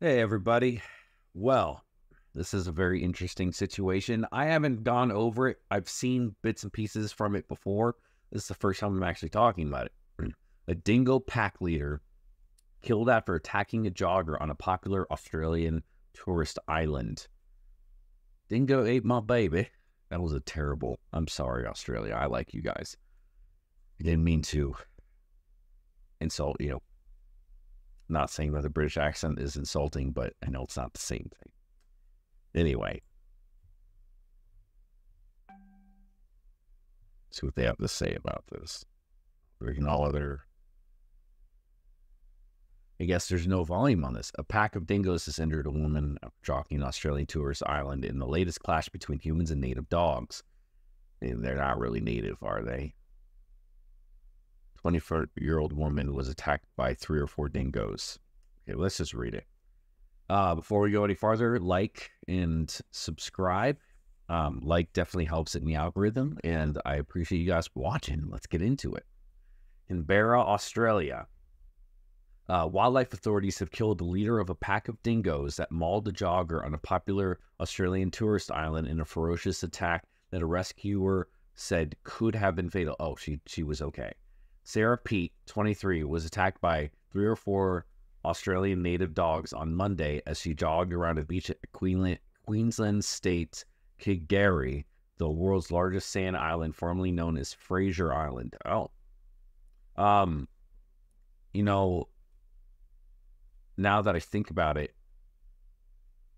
Hey, everybody. Well, this is a very interesting situation. I haven't gone over it. I've seen bits and pieces from it before. This is the first time I'm actually talking about it. A dingo pack leader killed after attacking a jogger on a popular Australian tourist island. Dingo ate my baby. That was a terrible. I'm sorry, Australia. I like you guys. I didn't mean to insult you. Not saying that the British accent is insulting, but I know it's not the same thing. Anyway, see what they have to say about this. There's no other. I guess there's no volume on this. A pack of dingoes has injured a woman jogging an Australian tourist island in the latest clash between humans and native dogs. And they're not really native, are they? 24-year-old woman was attacked by 3 or 4 dingoes. Okay, let's just read it. Before we go any farther, like and subscribe. Like definitely helps in the algorithm, and I appreciate you guys watching. Let's get into it. Canberra, Australia. Wildlife authorities have killed the leader of a pack of dingoes that mauled a jogger on a popular Australian tourist island in a ferocious attack that a rescuer said could have been fatal. Oh, she was okay. Sarah Pete, 23, was attacked by 3 or 4 Australian native dogs on Monday as she jogged around a beach at Queensland State K'gari, the world's largest sand island, formerly known as Fraser Island. Oh, you know, now that I think about it,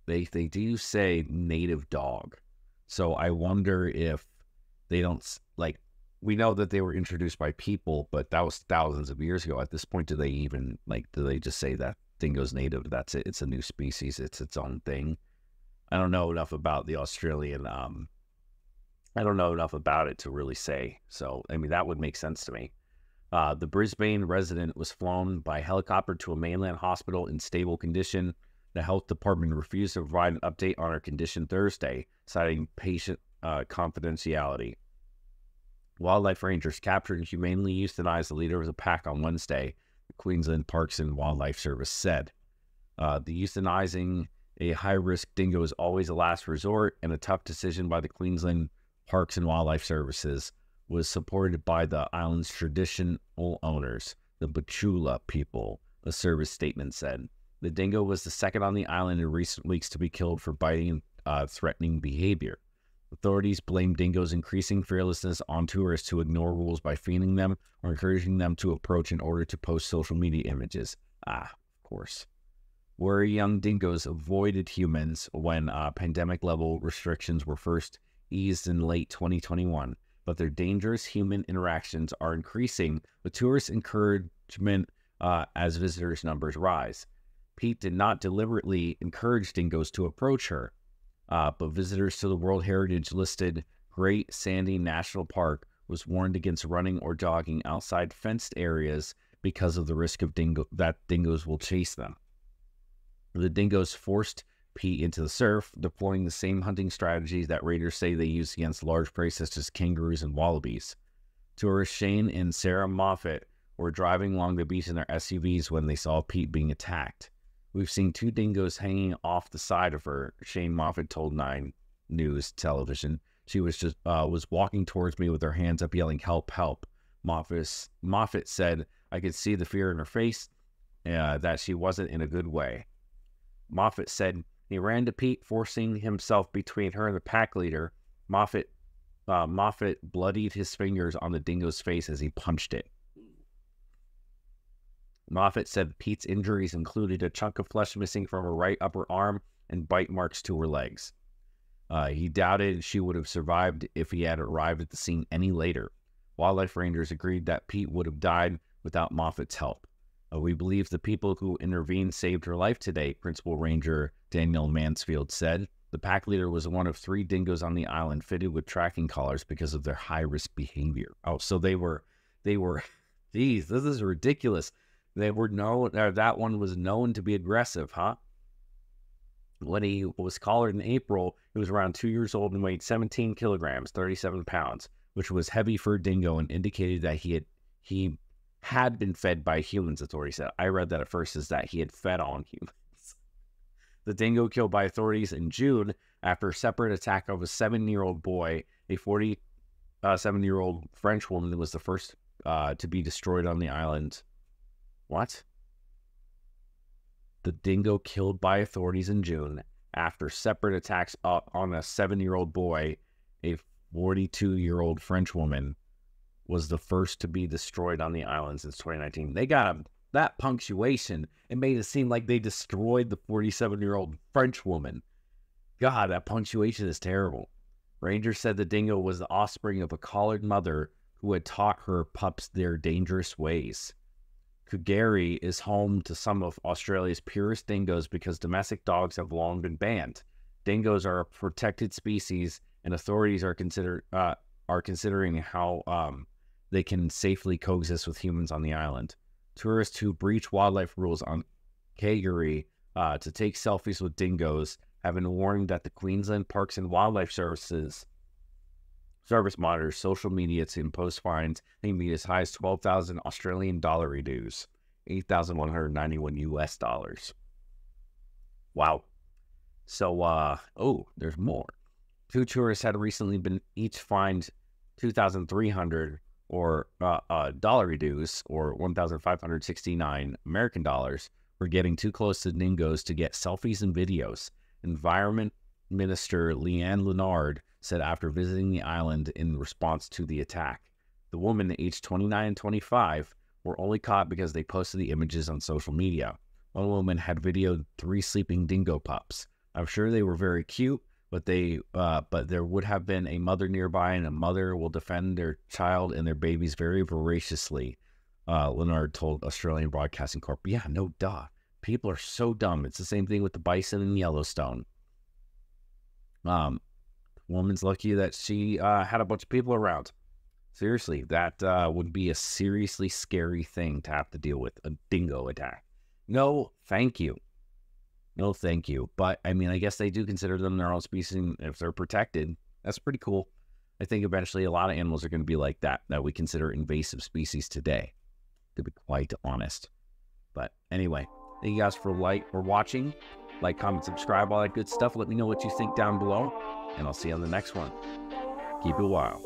they do say native dog. So I wonder if they don't, like, we know that they were introduced by people, but that was thousands of years ago. At this point, do they even, do they just say that dingo's native? That's it. It's a new species. It's its own thing. I don't know enough about the Australian, I don't know enough about it to really say. So, I mean, that would make sense to me. The Brisbane resident was flown by helicopter to a mainland hospital in stable condition. The health department refused to provide an update on her condition Thursday, citing patient confidentiality. Wildlife rangers captured and humanely euthanized the leader of the pack on Wednesday, the Queensland Parks and Wildlife Service said. The euthanizing a high-risk dingo is always a last resort, and a tough decision by the Queensland Parks and Wildlife Services was supported by the island's traditional owners, the Bachula people, a service statement said. The dingo was the second on the island in recent weeks to be killed for biting and threatening behavior. Authorities blame dingoes' increasing fearlessness on tourists who ignore rules by feeding them or encouraging them to approach in order to post social media images. Of course. Wary young dingoes avoided humans when pandemic-level restrictions were first eased in late 2021, but their dangerous human interactions are increasing with tourist encouragement as visitors' numbers rise. Pete did not deliberately encourage dingoes to approach her, but visitors to the World Heritage listed Great Sandy National Park was warned against running or jogging outside fenced areas because of the risk of that dingoes will chase them. The dingoes forced Pete into the surf, deploying the same hunting strategies that raiders say they use against large prey such as kangaroos and wallabies. Tourists Shane and Sarah Moffat were driving along the beach in their SUVs when they saw Pete being attacked. We've seen 2 dingoes hanging off the side of her, Shane Moffat told 9 News television. She was walking towards me with her hands up yelling, "Help, help." Moffat said, "I could see the fear in her face, that she wasn't in a good way." Moffat said he ran to Pete, forcing himself between her and the pack leader. Moffat bloodied his fingers on the dingo's face as he punched it. Moffat said Pete's injuries included a chunk of flesh missing from her right upper arm and bite marks to her legs. He doubted she would have survived if he had arrived at the scene any later. Wildlife rangers agreed that Pete would have died without Moffat's help. We believe the people who intervened saved her life today, Principal Ranger Daniel Mansfield said. The pack leader was one of 3 dingoes on the island fitted with tracking collars because of their high-risk behavior. Oh, so they were, geez, this is ridiculous. They were that one was known to be aggressive, huh? When he was collared in April, he was around 2 years old and weighed 17 kilograms, 37 pounds, which was heavy for a dingo and indicated that he had been fed by humans, authorities said. I read that at first as that he had fed on humans. The dingo killed by authorities in June after a separate attack of a 7-year-old boy. A 47-year-old French woman was the first to be destroyed on the island. What? The dingo killed by authorities in June after separate attacks on a 7-year-old boy. A 42-year-old French woman was the first to be destroyed on the island since 2019. They got that punctuation. It made it seem like they destroyed the 47-year-old French woman. God, that punctuation is terrible. Rangers said the dingo was the offspring of a collared mother who had taught her pups their dangerous ways. Kugeri is home to some of Australia's purest dingoes because domestic dogs have long been banned. Dingoes are a protected species, and authorities are considering how they can safely coexist with humans on the island. Tourists who breach wildlife rules on Kugeri to take selfies with dingoes have been warned that the Queensland Parks and Wildlife Service monitors social media to impose fines. They can be as high as 12,000 Australian dollar dues, $8,191 US. Wow. So, there's more. 2 tourists had recently been each fined 2,300 or dollar dues, or 1,569 American dollars, for getting too close to dingoes to get selfies and videos. Environment Minister Leanne Leonard said after visiting the island in response to the attack. The women, aged 29 and 25, were only caught because they posted the images on social media. One woman had videoed 3 sleeping dingo pups. I'm sure they were very cute, but there would have been a mother nearby, and a mother will defend their child and their babies very voraciously, Leonard told Australian Broadcasting Corp. Yeah, no duh. People are so dumb. It's the same thing with the bison in Yellowstone. Woman's lucky that she had a bunch of people around. Seriously, that would be a seriously scary thing to have to deal with, a dingo attack. No, thank you. No, thank you. But, I mean, I guess they do consider them their own species if they're protected. That's pretty cool. I think eventually a lot of animals are going to be like that we consider invasive species today, to be quite honest. But anyway, thank you guys for watching. Like, comment, subscribe, all that good stuff. Let me know what you think down below, and I'll see you on the next one. Keep it wild.